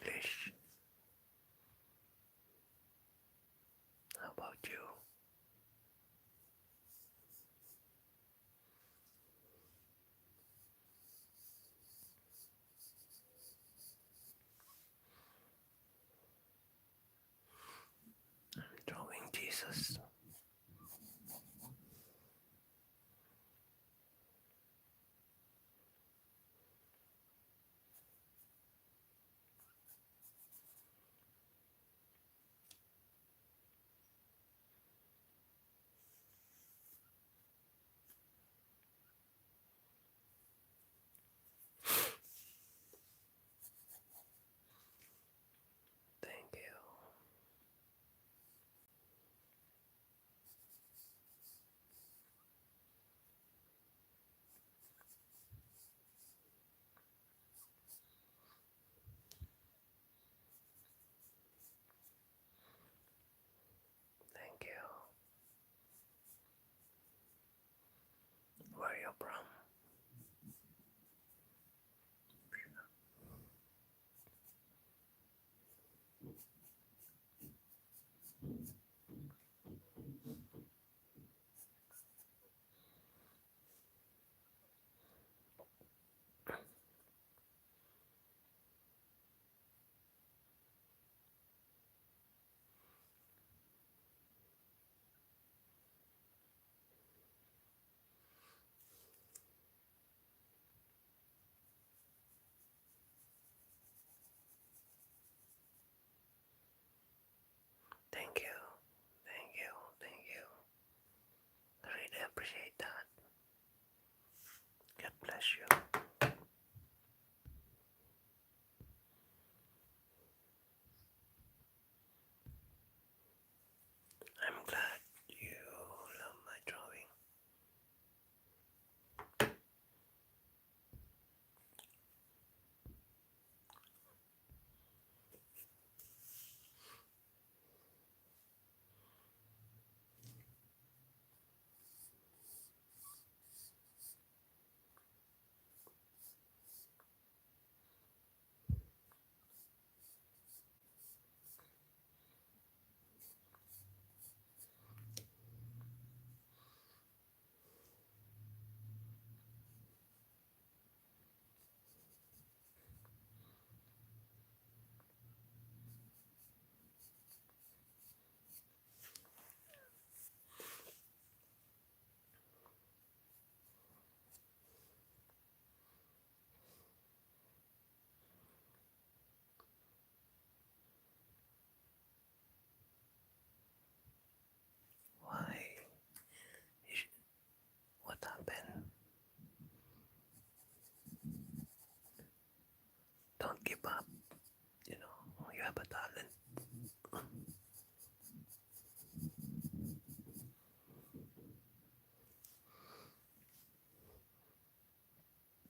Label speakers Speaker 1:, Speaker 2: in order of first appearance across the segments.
Speaker 1: English. How about you? I'm drawing Jesus. Thank you. Thank you. Where are you from? Thank you. Thank you. Thank you. I really appreciate that. God bless you. I'm glad you love my drawing. Why? What happened? Don't give up. You know, you have a talent.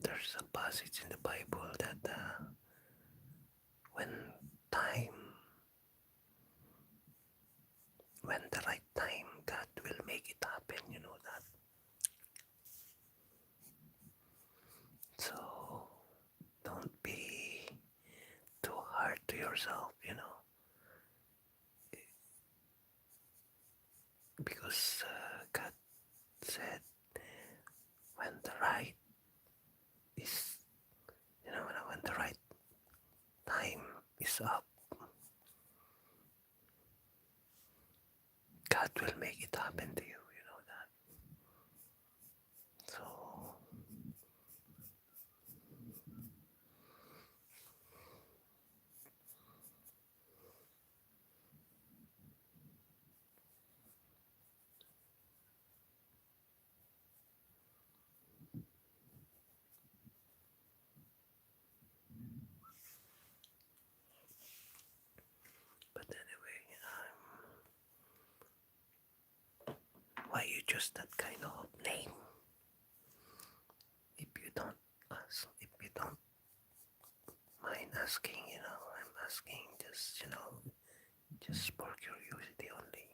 Speaker 1: There's a passage in the Bible that when time, when the right time, God will make it happen. You know that. So don't be too hard to yourself. You know, because God said when the right is, you know, when the right time is up, God will make it happen to you. You know that. So, but anyway, why you choose that kind of name? If you don't mind asking, you know, I'm asking just, you know, just for curiosity only.